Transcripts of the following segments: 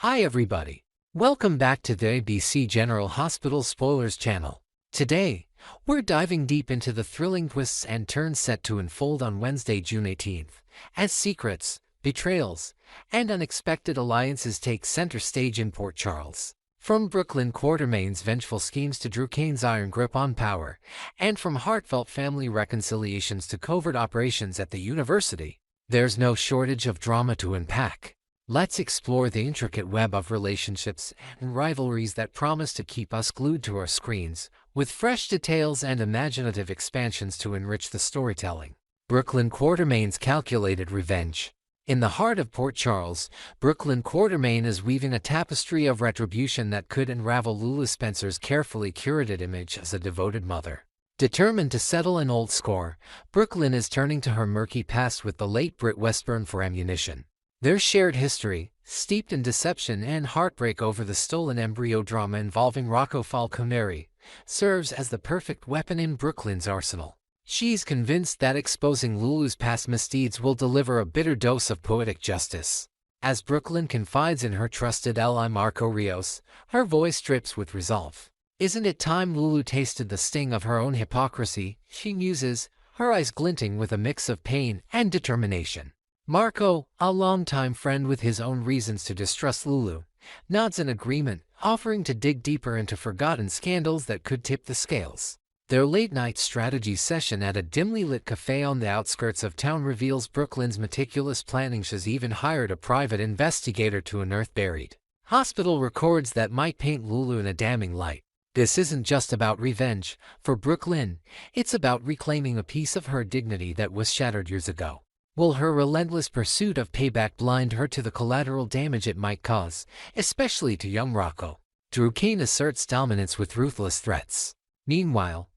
Hi everybody. Welcome back to the ABC General Hospital Spoilers channel. Today, we're diving deep into the thrilling twists and turns set to unfold on Wednesday, June 18th, as secrets, betrayals, and unexpected alliances take center stage in Port Charles. From Brooklyn Quartermain's vengeful schemes to Cain's iron grip on power, and from heartfelt family reconciliations to covert operations at the university, there's no shortage of drama to unpack. Let's explore the intricate web of relationships and rivalries that promise to keep us glued to our screens, with fresh details and imaginative expansions to enrich the storytelling. Brooklyn Quartermain's calculated revenge. In the heart of Port Charles, Brooklyn Quartermain is weaving a tapestry of retribution that could unravel Lulu Spencer's carefully curated image as a devoted mother. Determined to settle an old score, Brooklyn is turning to her murky past with the late Brit Westburn for ammunition. Their shared history, steeped in deception and heartbreak over the stolen embryo drama involving Rocco Falconeri, serves as the perfect weapon in Brooklyn's arsenal. She's convinced that exposing Lulu's past misdeeds will deliver a bitter dose of poetic justice. As Brooklyn confides in her trusted ally Marco Rios, her voice drips with resolve. "Isn't it time Lulu tasted the sting of her own hypocrisy?" she muses, her eyes glinting with a mix of pain and determination. Marco, a longtime friend with his own reasons to distrust Lulu, nods in agreement, offering to dig deeper into forgotten scandals that could tip the scales. Their late-night strategy session at a dimly lit cafe on the outskirts of town reveals Brooklyn's meticulous planning. She's even hired a private investigator to unearth buried hospital records that might paint Lulu in a damning light. This isn't just about revenge. For Brooklyn, it's about reclaiming a piece of her dignity that was shattered years ago. Will her relentless pursuit of payback blind her to the collateral damage it might cause, especially to young Rocco? Cain asserts dominance with ruthless threats. Meanwhile,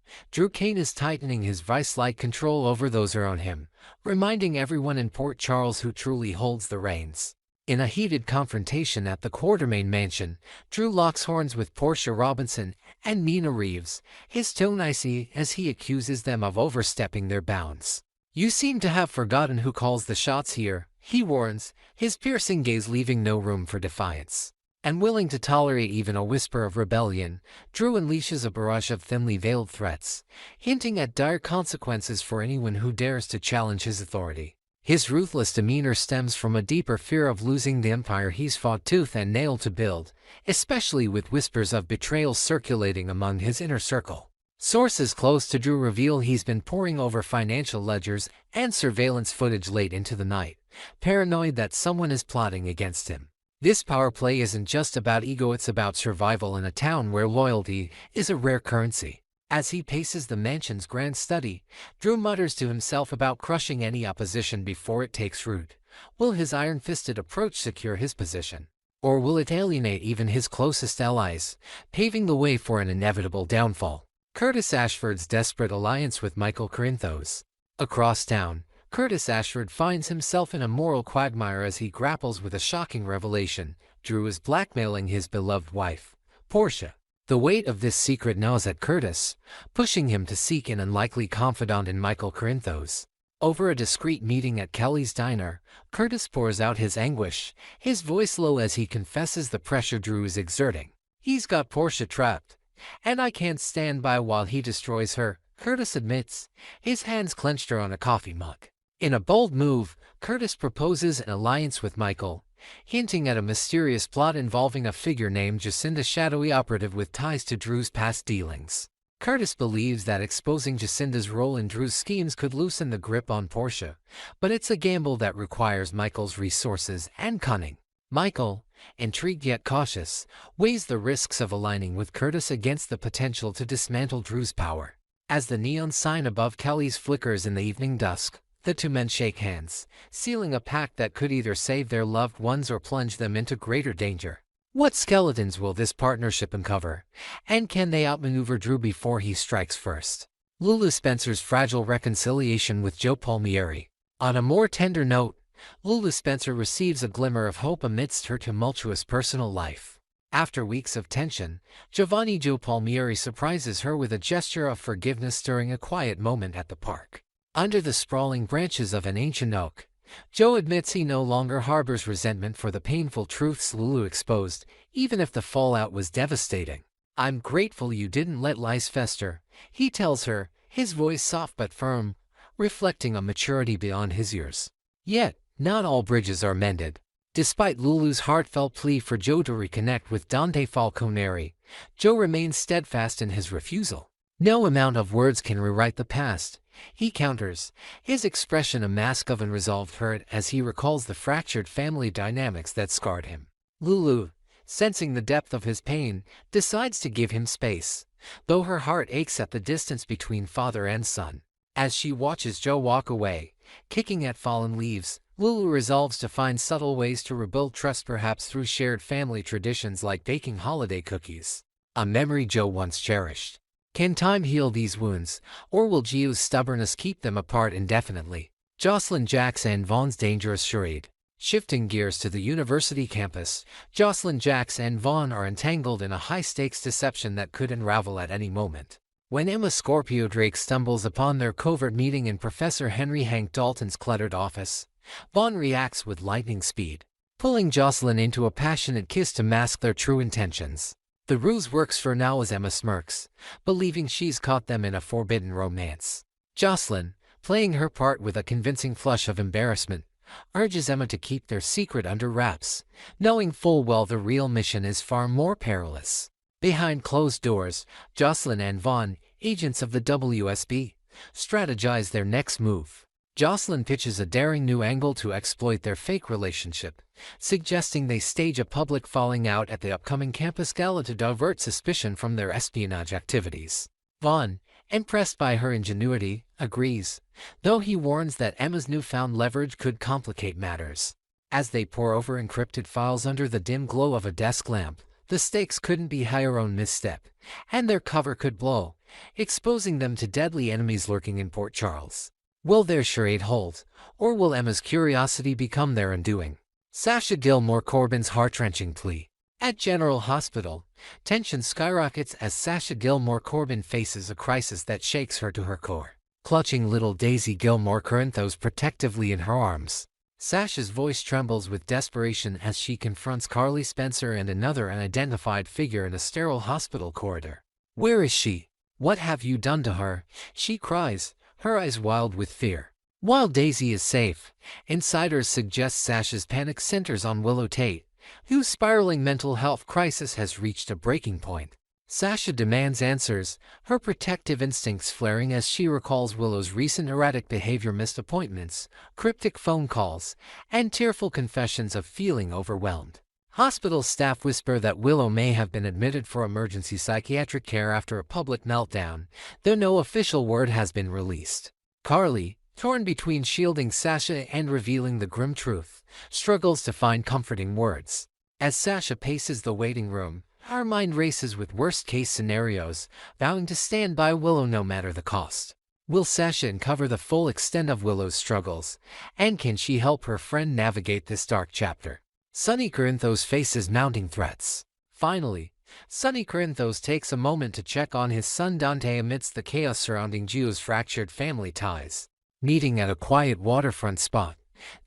Cain is tightening his vice-like control over those around him, reminding everyone in Port Charles who truly holds the reins. In a heated confrontation at the Quartermain mansion, Drew locks horns with Portia Robinson and Nina Reeves, his tone icy as he accuses them of overstepping their bounds. "You seem to have forgotten who calls the shots here," he warns, his piercing gaze leaving no room for defiance. And willing to tolerate even a whisper of rebellion, Drew unleashes a barrage of thinly veiled threats, hinting at dire consequences for anyone who dares to challenge his authority. His ruthless demeanor stems from a deeper fear of losing the empire he's fought tooth and nail to build, especially with whispers of betrayal circulating among his inner circle. Sources close to Drew reveal he's been poring over financial ledgers and surveillance footage late into the night, paranoid that someone is plotting against him. This power play isn't just about ego, it's about survival in a town where loyalty is a rare currency. As he paces the mansion's grand study, Drew mutters to himself about crushing any opposition before it takes root. Will his iron-fisted approach secure his position? Or will it alienate even his closest allies, paving the way for an inevitable downfall? Curtis Ashford's desperate alliance with Michael Corinthos. Across town, Curtis Ashford finds himself in a moral quagmire as he grapples with a shocking revelation. Drew is blackmailing his beloved wife, Portia. The weight of this secret gnaws at Curtis, pushing him to seek an unlikely confidant in Michael Corinthos. Over a discreet meeting at Kelly's diner, Curtis pours out his anguish, his voice low as he confesses the pressure Drew is exerting. "He's got Portia trapped, and I can't stand by while he destroys her," Curtis admits, his hands clenched on a coffee mug. In a bold move, Curtis proposes an alliance with Michael, hinting at a mysterious plot involving a figure named Jacinda, shadowy operative with ties to Drew's past dealings. Curtis believes that exposing Jacinda's role in Drew's schemes could loosen the grip on Portia, but it's a gamble that requires Michael's resources and cunning. Michael, intrigued yet cautious, weighs the risks of aligning with Curtis against the potential to dismantle Drew's power. As the neon sign above Kelly's flickers in the evening dusk, the two men shake hands, sealing a pact that could either save their loved ones or plunge them into greater danger. What skeletons will this partnership uncover, and can they outmaneuver Drew before he strikes first? Lulu Spencer's fragile reconciliation with Joe Palmieri. On a more tender note, Lulu Spencer receives a glimmer of hope amidst her tumultuous personal life. After weeks of tension, Giovanni Joe Palmieri surprises her with a gesture of forgiveness during a quiet moment at the park. Under the sprawling branches of an ancient oak, Joe admits he no longer harbors resentment for the painful truths Lulu exposed, even if the fallout was devastating. "I'm grateful you didn't let lies fester," he tells her, his voice soft but firm, reflecting a maturity beyond his years. Yet, not all bridges are mended. Despite Lulu's heartfelt plea for Joe to reconnect with Dante Falconeri, Joe remains steadfast in his refusal. "No amount of words can rewrite the past," he counters, his expression a mask of unresolved hurt as he recalls the fractured family dynamics that scarred him. Lulu, sensing the depth of his pain, decides to give him space, though her heart aches at the distance between father and son. As she watches Joe walk away, kicking at fallen leaves, Lulu resolves to find subtle ways to rebuild trust, perhaps through shared family traditions like baking holiday cookies, a memory Joe once cherished. Can time heal these wounds, or will Gio's stubbornness keep them apart indefinitely? Josslyn and Vaughn's dangerous charade. Shifting gears to the university campus, Josslyn and Vaughn are entangled in a high-stakes deception that could unravel at any moment. When Emma Scorpio Drake stumbles upon their covert meeting in Professor Henry Hank Dalton's cluttered office, Vaughn reacts with lightning speed, pulling Josslyn into a passionate kiss to mask their true intentions. The ruse works for now as Emma smirks, believing she's caught them in a forbidden romance. Josslyn, playing her part with a convincing flush of embarrassment, urges Emma to keep their secret under wraps, knowing full well the real mission is far more perilous. Behind closed doors, Josslyn and Vaughn, agents of the WSB, strategize their next move. Josslyn pitches a daring new angle to exploit their fake relationship, suggesting they stage a public falling out at the upcoming campus gala to divert suspicion from their espionage activities. Vaughn, impressed by her ingenuity, agrees, though he warns that Emma's newfound leverage could complicate matters. As they pore over encrypted files under the dim glow of a desk lamp, the stakes couldn't be higher. Own misstep, and their cover could blow, exposing them to deadly enemies lurking in Port Charles. Will their charade hold, or will Emma's curiosity become their undoing? Sasha Gilmore Corbin's heart-wrenching plea. At General Hospital, tension skyrockets as Sasha Gilmore Corbin faces a crisis that shakes her to her core. Clutching little Daisy Gilmore Corinthos protectively in her arms, Sasha's voice trembles with desperation as she confronts Carly Spencer and another unidentified figure in a sterile hospital corridor. "Where is she? What have you done to her?" she cries, her eyes wild with fear. While Daisy is safe, insiders suggest Sasha's panic centers on Willow Tate, whose spiraling mental health crisis has reached a breaking point. Sasha demands answers, her protective instincts flaring as she recalls Willow's recent erratic behavior, missed appointments, cryptic phone calls, and tearful confessions of feeling overwhelmed. Hospital staff whisper that Willow may have been admitted for emergency psychiatric care after a public meltdown, though no official word has been released. Carly, torn between shielding Sasha and revealing the grim truth, struggles to find comforting words. As Sasha paces the waiting room, her mind races with worst-case scenarios, vowing to stand by Willow no matter the cost. Will Sasha uncover the full extent of Willow's struggles, and can she help her friend navigate this dark chapter? Sonny Corinthos faces mounting threats. Finally, Sonny Corinthos takes a moment to check on his son Dante amidst the chaos surrounding Gio's fractured family ties. Meeting at a quiet waterfront spot,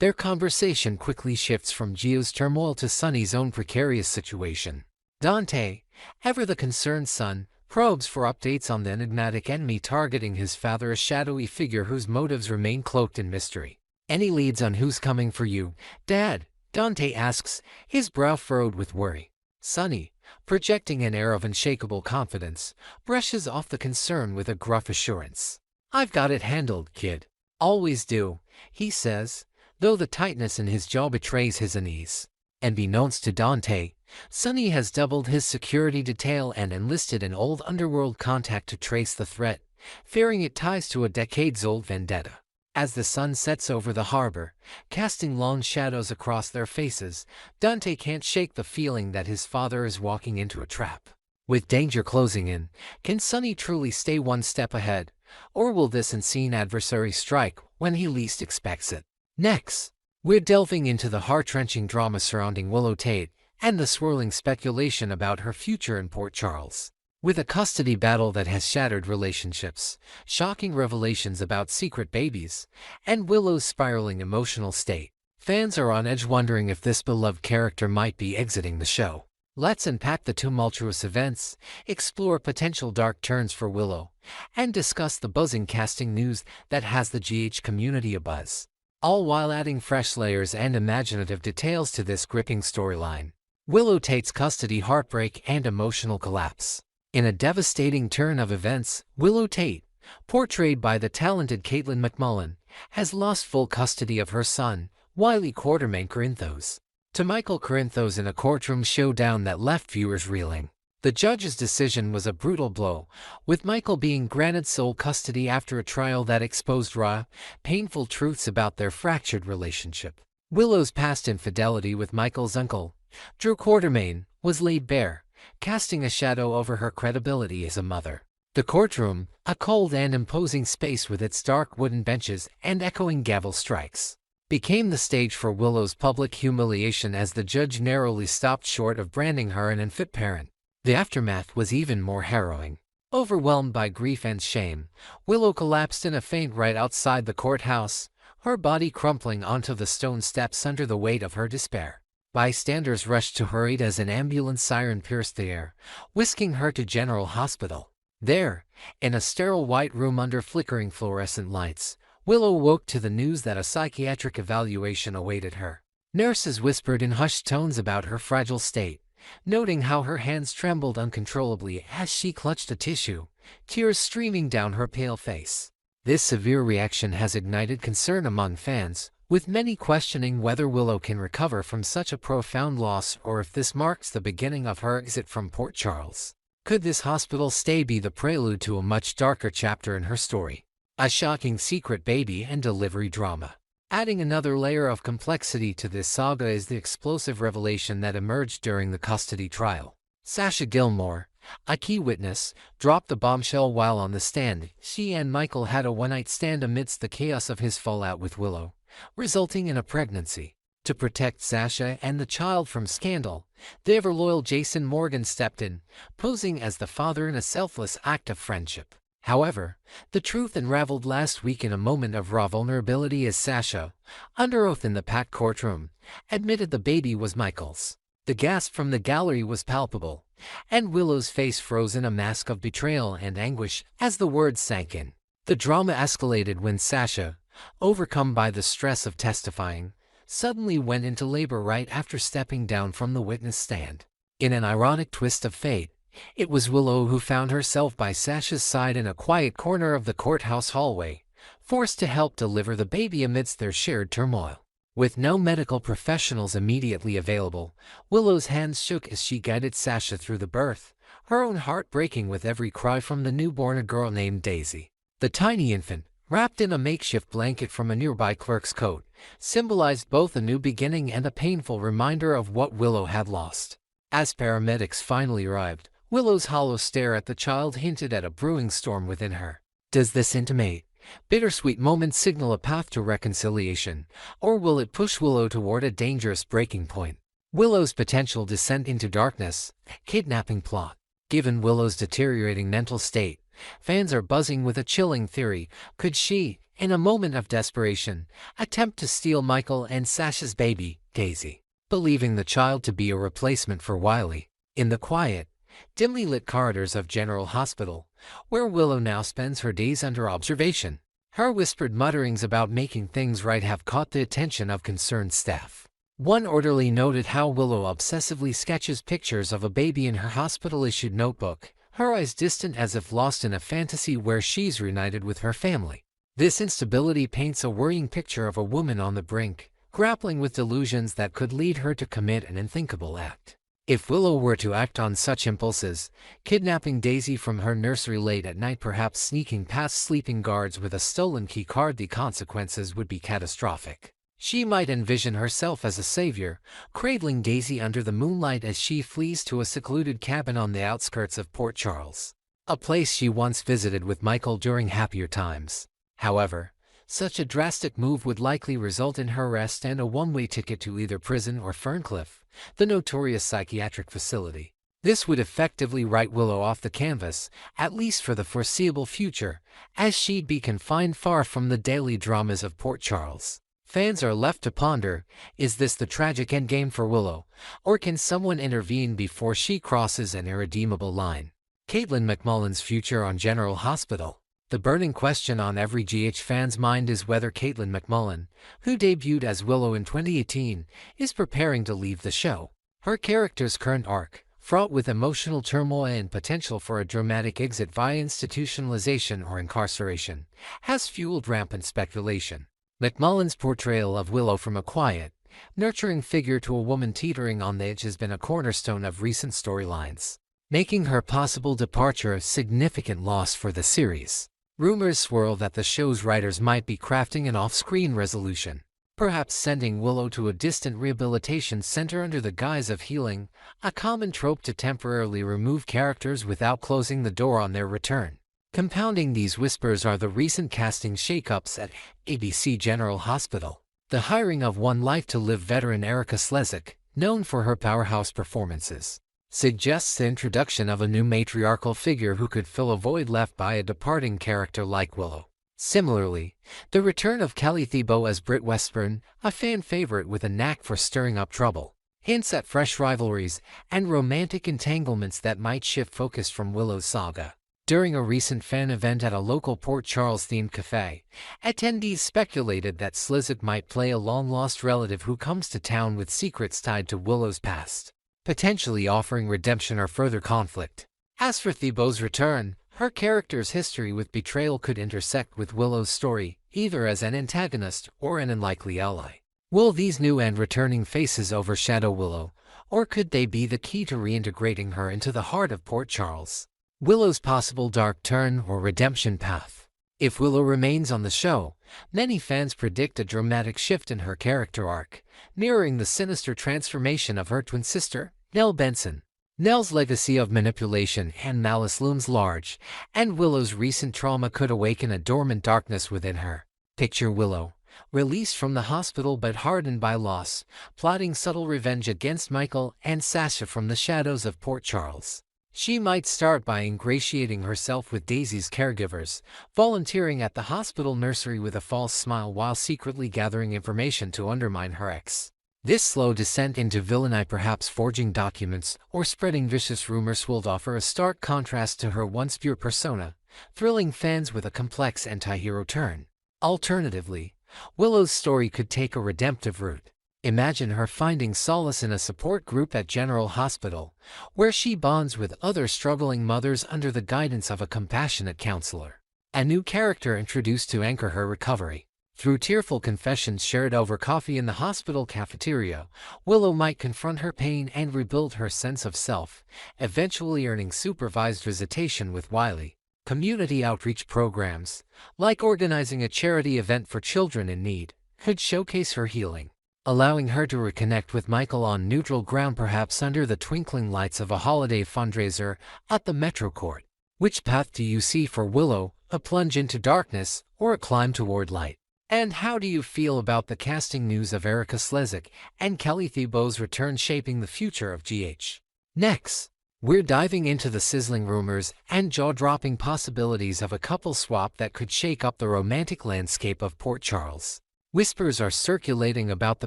their conversation quickly shifts from Gio's turmoil to Sonny's own precarious situation. Dante, ever the concerned son, probes for updates on the enigmatic enemy targeting his father, a shadowy figure whose motives remain cloaked in mystery. "Any leads on who's coming for you, Dad?" Dante asks, his brow furrowed with worry. Sonny, projecting an air of unshakable confidence, brushes off the concern with a gruff assurance. "I've got it handled, kid. Always do," he says, though the tightness in his jaw betrays his unease. Unbeknownst to Dante, Sonny has doubled his security detail and enlisted an old underworld contact to trace the threat, fearing it ties to a decades-old vendetta. As the sun sets over the harbor, casting long shadows across their faces, Dante can't shake the feeling that his father is walking into a trap. With danger closing in, can Sonny truly stay one step ahead, or will this unseen adversary strike when he least expects it? Next, we're delving into the heart-wrenching drama surrounding Willow Tate and the swirling speculation about her future in Port Charles. With a custody battle that has shattered relationships, shocking revelations about secret babies, and Willow's spiraling emotional state, fans are on edge wondering if this beloved character might be exiting the show. Let's unpack the tumultuous events, explore potential dark turns for Willow, and discuss the buzzing casting news that has the GH community abuzz, all while adding fresh layers and imaginative details to this gripping storyline. Willow Tate's custody heartbreak and emotional collapse. In a devastating turn of events, Willow Tate, portrayed by the talented Caitlin McMullen, has lost full custody of her son, Wiley Quartermain Corinthos, to Michael Corinthos in a courtroom showdown that left viewers reeling. The judge's decision was a brutal blow, with Michael being granted sole custody after a trial that exposed raw, painful truths about their fractured relationship. Willow's past infidelity with Michael's uncle, Drew Quartermain, was laid bare, casting a shadow over her credibility as a mother. The courtroom, a cold and imposing space with its dark wooden benches and echoing gavel strikes, became the stage for Willow's public humiliation as the judge narrowly stopped short of branding her an unfit parent. The aftermath was even more harrowing. Overwhelmed by grief and shame, Willow collapsed in a faint right outside the courthouse, her body crumpling onto the stone steps under the weight of her despair. Bystanders rushed to her aid as an ambulance siren pierced the air, whisking her to General Hospital. There, in a sterile white room under flickering fluorescent lights, Willow woke to the news that a psychiatric evaluation awaited her. Nurses whispered in hushed tones about her fragile state, noting how her hands trembled uncontrollably as she clutched a tissue, tears streaming down her pale face. This severe reaction has ignited concern among fans, with many questioning whether Willow can recover from such a profound loss or if this marks the beginning of her exit from Port Charles. Could this hospital stay be the prelude to a much darker chapter in her story? A shocking secret baby and delivery drama. Adding another layer of complexity to this saga is the explosive revelation that emerged during the custody trial. Sasha Gilmore, a key witness, dropped the bombshell while on the stand. She and Michael had a one-night stand amidst the chaos of his fallout with Willow, resulting in a pregnancy. To protect Sasha and the child from scandal, the ever-loyal Jason Morgan stepped in, posing as the father in a selfless act of friendship. However, the truth unraveled last week in a moment of raw vulnerability as Sasha, under oath in the packed courtroom, admitted the baby was Michael's. The gasp from the gallery was palpable, and Willow's face froze in a mask of betrayal and anguish as the words sank in. The drama escalated when Sasha, overcome by the stress of testifying, suddenly went into labor right after stepping down from the witness stand. In an ironic twist of fate, it was Willow who found herself by Sasha's side in a quiet corner of the courthouse hallway, forced to help deliver the baby amidst their shared turmoil. With no medical professionals immediately available, Willow's hands shook as she guided Sasha through the birth, her own heart breaking with every cry from the newborn, a girl named Daisy. The tiny infant, wrapped in a makeshift blanket from a nearby clerk's coat, symbolized both a new beginning and a painful reminder of what Willow had lost. As paramedics finally arrived, Willow's hollow stare at the child hinted at a brewing storm within her. Does this intimate, bittersweet moment signal a path to reconciliation, or will it push Willow toward a dangerous breaking point? Willow's potential descent into darkness, kidnapping plot. Given Willow's deteriorating mental state, fans are buzzing with a chilling theory. Could she, in a moment of desperation, attempt to steal Michael and Sasha's baby, Daisy, believing the child to be a replacement for Wiley? In the quiet, dimly lit corridors of General Hospital, where Willow now spends her days under observation, her whispered mutterings about making things right have caught the attention of concerned staff. One orderly noted how Willow obsessively sketches pictures of a baby in her hospital-issued notebook, her eyes distant as if lost in a fantasy where she's reunited with her family. This instability paints a worrying picture of a woman on the brink, grappling with delusions that could lead her to commit an unthinkable act. If Willow were to act on such impulses, kidnapping Daisy from her nursery late at night, perhaps sneaking past sleeping guards with a stolen key card, the consequences would be catastrophic. She might envision herself as a savior, cradling Daisy under the moonlight as she flees to a secluded cabin on the outskirts of Port Charles, a place she once visited with Michael during happier times. However, such a drastic move would likely result in her arrest and a one-way ticket to either prison or Ferncliff, the notorious psychiatric facility. This would effectively write Willow off the canvas, at least for the foreseeable future, as she'd be confined far from the daily dramas of Port Charles. Fans are left to ponder, is this the tragic endgame for Willow, or can someone intervene before she crosses an irredeemable line? Caitlin McMullen's future on General Hospital. The burning question on every GH fan's mind is whether Caitlin McMullen, who debuted as Willow in 2018, is preparing to leave the show. Her character's current arc, fraught with emotional turmoil and potential for a dramatic exit via institutionalization or incarceration, has fueled rampant speculation. McMullen's portrayal of Willow from a quiet, nurturing figure to a woman teetering on the edge has been a cornerstone of recent storylines, making her possible departure a significant loss for the series. Rumors swirl that the show's writers might be crafting an off-screen resolution, perhaps sending Willow to a distant rehabilitation center under the guise of healing, a common trope to temporarily remove characters without closing the door on their return. Compounding these whispers are the recent casting shakeups at ABC General Hospital. The hiring of One Life to Live veteran Erika Slezak, known for her powerhouse performances, suggests the introduction of a new matriarchal figure who could fill a void left by a departing character like Willow. Similarly, the return of Kelly Thibault as Britt Westburn, a fan favorite with a knack for stirring up trouble, hints at fresh rivalries and romantic entanglements that might shift focus from Willow's saga. During a recent fan event at a local Port Charles-themed cafe, attendees speculated that Slezak might play a long-lost relative who comes to town with secrets tied to Willow's past, potentially offering redemption or further conflict. As for Thibault's return, her character's history with betrayal could intersect with Willow's story, either as an antagonist or an unlikely ally. Will these new and returning faces overshadow Willow, or could they be the key to reintegrating her into the heart of Port Charles? Willow's possible dark turn or redemption path. If Willow remains on the show, many fans predict a dramatic shift in her character arc, mirroring the sinister transformation of her twin sister, Nell Benson. Nell's legacy of manipulation and malice looms large, and Willow's recent trauma could awaken a dormant darkness within her. Picture Willow, released from the hospital but hardened by loss, plotting subtle revenge against Michael and Sasha from the shadows of Port Charles. She might start by ingratiating herself with Daisy's caregivers, volunteering at the hospital nursery with a false smile while secretly gathering information to undermine her ex. This slow descent into villainy, perhaps forging documents or spreading vicious rumors, will offer a stark contrast to her once pure persona, thrilling fans with a complex anti-hero turn. Alternatively, Willow's story could take a redemptive route. Imagine her finding solace in a support group at General Hospital, where she bonds with other struggling mothers under the guidance of a compassionate counselor. A new character introduced to anchor her recovery. Through tearful confessions shared over coffee in the hospital cafeteria, Willow might confront her pain and rebuild her sense of self, eventually earning supervised visitation with Wiley. Community outreach programs, like organizing a charity event for children in need, could showcase her healing, allowing her to reconnect with Michael on neutral ground, perhaps under the twinkling lights of a holiday fundraiser at the Metro Court. Which path do you see for Willow, a plunge into darkness or a climb toward light? And how do you feel about the casting news of Erika Slezak and Kelly Thibault's return shaping the future of GH? Next, we're diving into the sizzling rumors and jaw-dropping possibilities of a couple swap that could shake up the romantic landscape of Port Charles. Whispers are circulating about the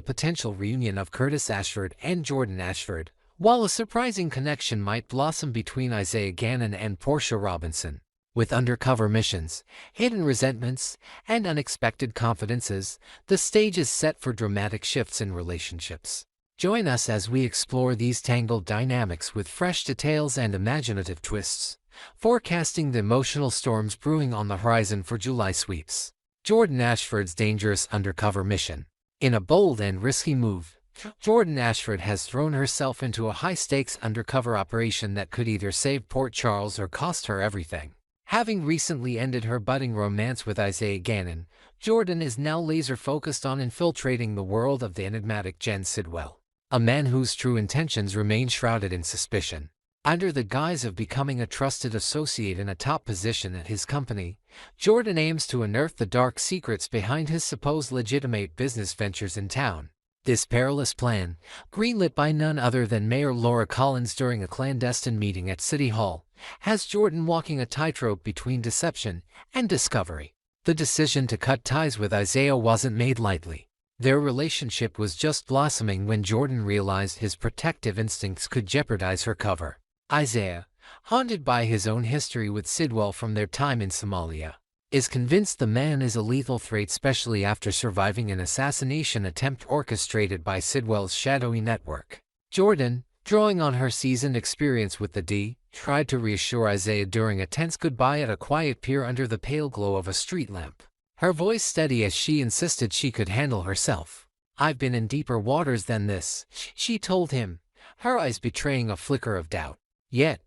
potential reunion of Curtis Ashford and Jordan Ashford, while a surprising connection might blossom between Isaiah Gannon and Portia Robinson. With undercover missions, hidden resentments, and unexpected confidences, the stage is set for dramatic shifts in relationships. Join us as we explore these tangled dynamics with fresh details and imaginative twists, forecasting the emotional storms brewing on the horizon for July sweeps. Jordan Ashford's dangerous undercover mission. In a bold and risky move, Jordan Ashford has thrown herself into a high-stakes undercover operation that could either save Port Charles or cost her everything. Having recently ended her budding romance with Isaiah Gannon, Jordan is now laser-focused on infiltrating the world of the enigmatic Jen Sidwell, a man whose true intentions remain shrouded in suspicion. Under the guise of becoming a trusted associate in a top position at his company, Jordan aims to unearth the dark secrets behind his supposed legitimate business ventures in town. This perilous plan, greenlit by none other than Mayor Laura Collins during a clandestine meeting at City Hall, has Jordan walking a tightrope between deception and discovery. The decision to cut ties with Isaiah wasn't made lightly. Their relationship was just blossoming when Jordan realized his protective instincts could jeopardize her cover. Isaiah, haunted by his own history with Sidwell from their time in Somalia, is convinced the man is a lethal threat, especially after surviving an assassination attempt orchestrated by Sidwell's shadowy network. Jordan, drawing on her seasoned experience with the D, tried to reassure Isaiah during a tense goodbye at a quiet pier under the pale glow of a street lamp. Her voice steady as she insisted she could handle herself. "I've been in deeper waters than this," she told him, her eyes betraying a flicker of doubt. Yet,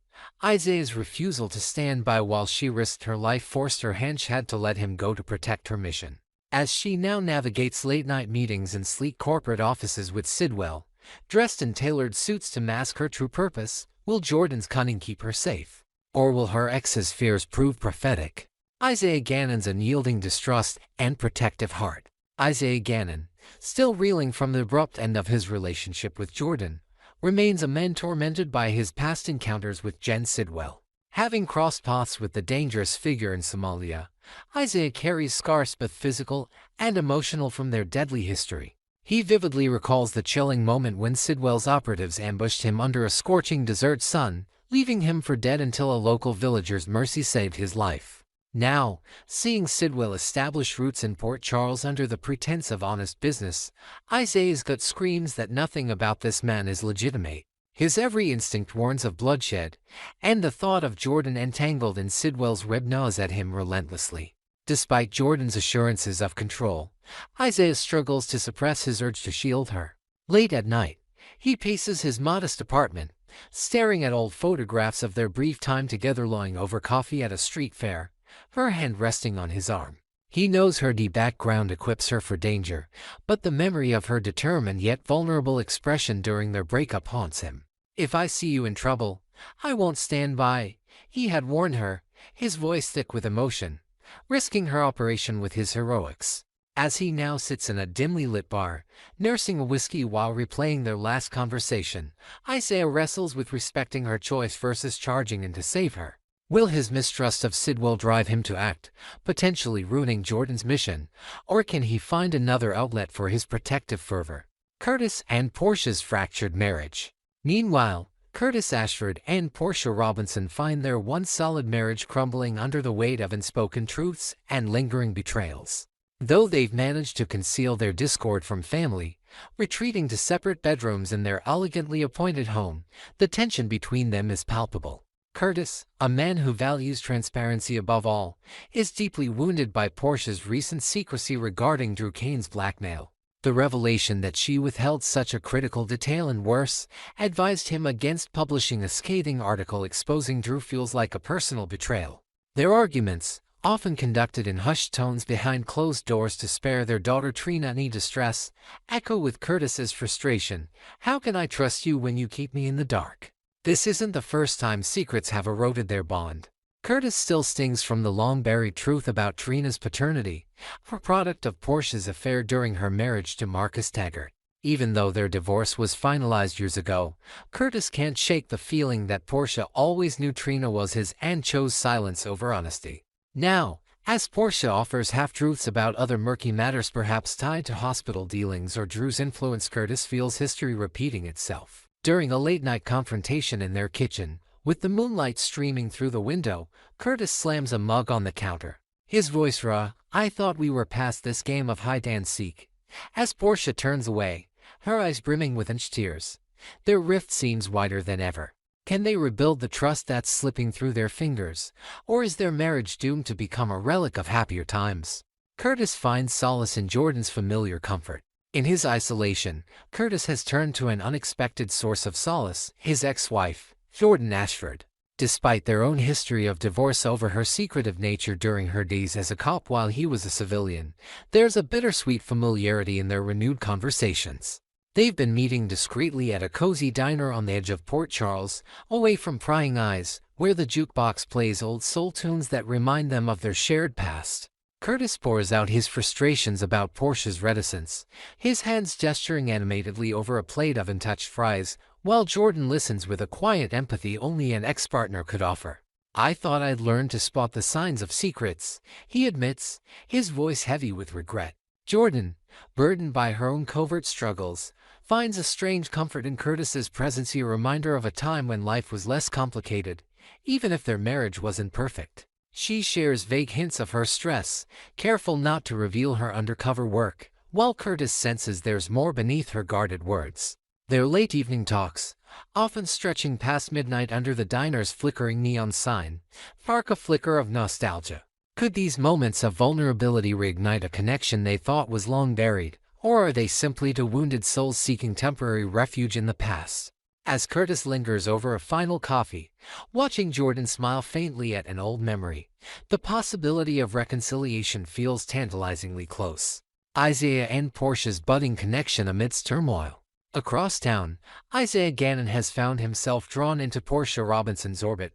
Isaiah's refusal to stand by while she risked her life forced her hand had to let him go to protect her mission. As she now navigates late-night meetings in sleek corporate offices with Sidwell, dressed in tailored suits to mask her true purpose, will Jordan's cunning keep her safe? Or will her ex's fears prove prophetic? Isaiah Gannon's unyielding distrust and protective heart. Isaiah Gannon, still reeling from the abrupt end of his relationship with Jordan, remains a man tormented by his past encounters with Jen Sidwell. Having crossed paths with the dangerous figure in Somalia, Isaiah carries scars both physical and emotional from their deadly history. He vividly recalls the chilling moment when Sidwell's operatives ambushed him under a scorching desert sun, leaving him for dead until a local villager's mercy saved his life. Now, seeing Sidwell establish roots in Port Charles under the pretense of honest business, Isaiah's gut screams that nothing about this man is legitimate. His every instinct warns of bloodshed, and the thought of Jordan entangled in Sidwell's web gnaws at him relentlessly. Despite Jordan's assurances of control, Isaiah struggles to suppress his urge to shield her. Late at night, he paces his modest apartment, staring at old photographs of their brief time together lying over coffee at a street fair, her hand resting on his arm. He knows her deep background equips her for danger, but the memory of her determined yet vulnerable expression during their breakup haunts him. "If I see you in trouble, I won't stand by," he had warned her, his voice thick with emotion, risking her operation with his heroics. As he now sits in a dimly lit bar, nursing a whiskey while replaying their last conversation, Isaiah wrestles with respecting her choice versus charging in to save her. Will his mistrust of Sidwell drive him to act, potentially ruining Jordan's mission, or can he find another outlet for his protective fervor? Curtis and Portia's fractured marriage. Meanwhile, Curtis Ashford and Portia Robinson find their once solid marriage crumbling under the weight of unspoken truths and lingering betrayals. Though they've managed to conceal their discord from family, retreating to separate bedrooms in their elegantly appointed home, the tension between them is palpable. Curtis, a man who values transparency above all, is deeply wounded by Portia's recent secrecy regarding Cain's blackmail. The revelation that she withheld such a critical detail and worse, advised him against publishing a scathing article exposing Drew feels like a personal betrayal. Their arguments, often conducted in hushed tones behind closed doors to spare their daughter Trina any distress, echo with Curtis's frustration. "How can I trust you when you keep me in the dark?" This isn't the first time secrets have eroded their bond. Curtis still stings from the long-buried truth about Trina's paternity, a product of Portia's affair during her marriage to Marcus Taggart. Even though their divorce was finalized years ago, Curtis can't shake the feeling that Portia always knew Trina was his and chose silence over honesty. Now, as Portia offers half-truths about other murky matters perhaps tied to hospital dealings or Drew's influence, Curtis feels history repeating itself. During a late-night confrontation in their kitchen, with the moonlight streaming through the window, Curtis slams a mug on the counter. His voice raw, "I thought we were past this game of hide-and-seek." As Portia turns away, her eyes brimming with tears, their rift seems wider than ever. Can they rebuild the trust that's slipping through their fingers, or is their marriage doomed to become a relic of happier times? Curtis finds solace in Jordan's familiar comfort. In his isolation, Curtis has turned to an unexpected source of solace, his ex-wife, Jordan Ashford. Despite their own history of divorce over her secretive nature during her days as a cop while he was a civilian, there's a bittersweet familiarity in their renewed conversations. They've been meeting discreetly at a cozy diner on the edge of Port Charles, away from prying eyes, where the jukebox plays old soul tunes that remind them of their shared past. Curtis pours out his frustrations about Portia's reticence, his hands gesturing animatedly over a plate of untouched fries, while Jordan listens with a quiet empathy only an ex-partner could offer. "I thought I'd learned to spot the signs of secrets," he admits, his voice heavy with regret. Jordan, burdened by her own covert struggles, finds a strange comfort in Curtis's presence, a reminder of a time when life was less complicated, even if their marriage wasn't perfect. She shares vague hints of her stress, careful not to reveal her undercover work, while Curtis senses there's more beneath her guarded words. Their late evening talks, often stretching past midnight under the diner's flickering neon sign, spark a flicker of nostalgia. Could these moments of vulnerability reignite a connection they thought was long buried, or are they simply two wounded souls seeking temporary refuge in the past? As Curtis lingers over a final coffee, watching Jordan smile faintly at an old memory, the possibility of reconciliation feels tantalizingly close. Isaiah and Portia's budding connection amidst turmoil. Across town, Isaiah Gannon has found himself drawn into Portia Robinson's orbit,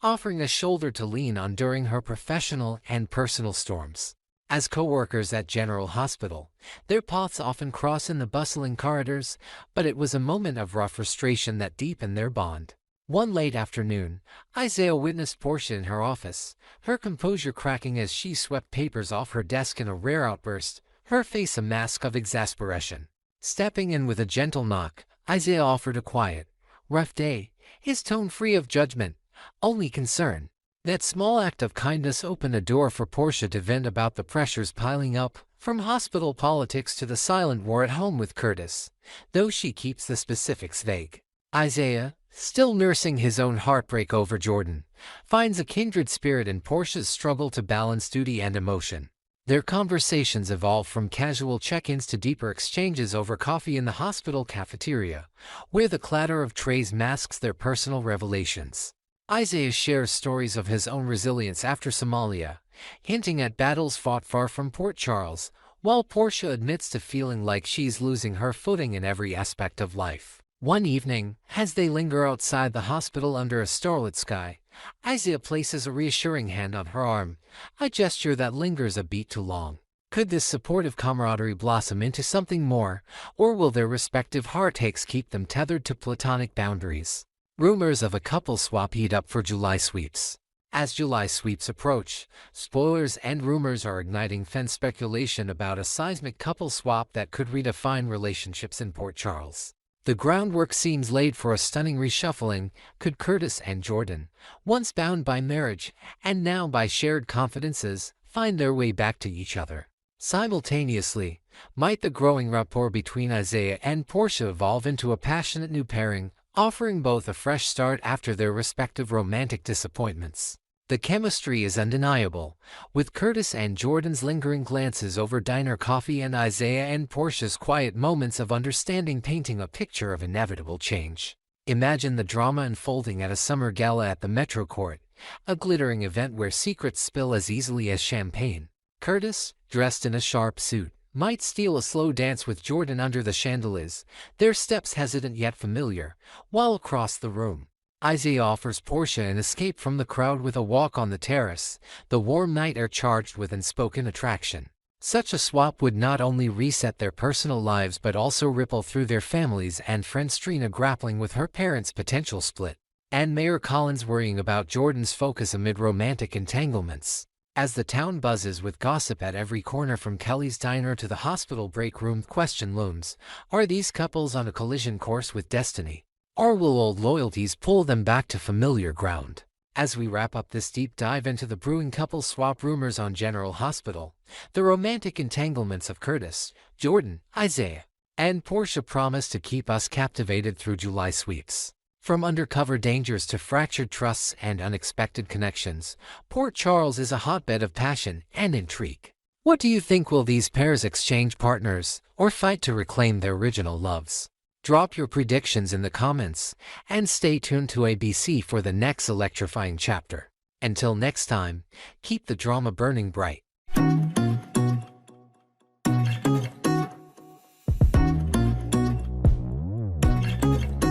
offering a shoulder to lean on during her professional and personal storms. As co-workers at General Hospital, their paths often cross in the bustling corridors, but it was a moment of raw frustration that deepened their bond. One late afternoon, Isaiah witnessed Portia in her office, her composure cracking as she swept papers off her desk in a rare outburst, her face a mask of exasperation. Stepping in with a gentle knock, Isaiah offered a quiet, "Rough day," his tone free of judgment, only concern. That small act of kindness opened a door for Portia to vent about the pressures piling up, from hospital politics to the silent war at home with Curtis, though she keeps the specifics vague. Isaiah, still nursing his own heartbreak over Jordan, finds a kindred spirit in Portia's struggle to balance duty and emotion. Their conversations evolve from casual check-ins to deeper exchanges over coffee in the hospital cafeteria, where the clatter of trays masks their personal revelations. Isaiah shares stories of his own resilience after Somalia, hinting at battles fought far from Port Charles, while Portia admits to feeling like she's losing her footing in every aspect of life. One evening, as they linger outside the hospital under a starlit sky, Isaiah places a reassuring hand on her arm, a gesture that lingers a beat too long. Could this supportive camaraderie blossom into something more, or will their respective heartaches keep them tethered to platonic boundaries? Rumors of a couple swap heat up for July sweeps. As July sweeps approach, spoilers and rumors are igniting fan speculation about a seismic couple swap that could redefine relationships in Port Charles. The groundwork seems laid for a stunning reshuffling. Could Curtis and Jordan, once bound by marriage and now by shared confidences, find their way back to each other? Simultaneously, might the growing rapport between Isaiah and Portia evolve into a passionate new pairing, offering both a fresh start after their respective romantic disappointments? The chemistry is undeniable, with Curtis and Jordan's lingering glances over diner coffee and Isaiah and Portia's quiet moments of understanding painting a picture of inevitable change. Imagine the drama unfolding at a summer gala at the Metro Court, a glittering event where secrets spill as easily as champagne. Curtis, dressed in a sharp suit, might steal a slow dance with Jordan under the chandeliers, their steps hesitant yet familiar, while across the room, Isaiah offers Portia an escape from the crowd with a walk on the terrace, the warm night air charged with unspoken attraction. Such a swap would not only reset their personal lives but also ripple through their families and friends. Trina grappling with her parents' potential split, and Mayor Collins worrying about Jordan's focus amid romantic entanglements. As the town buzzes with gossip at every corner from Kelly's diner to the hospital break room, question looms: are these couples on a collision course with destiny? Or will old loyalties pull them back to familiar ground? As we wrap up this deep dive into the brewing couple swap rumors on General Hospital, the romantic entanglements of Curtis, Jordan, Isaiah, and Portia promise to keep us captivated through July sweeps. From undercover dangers to fractured trusts and unexpected connections, Port Charles is a hotbed of passion and intrigue. What do you think? Will these pairs exchange partners or fight to reclaim their original loves? Drop your predictions in the comments, and stay tuned to ABC for the next electrifying chapter. Until next time, keep the drama burning bright.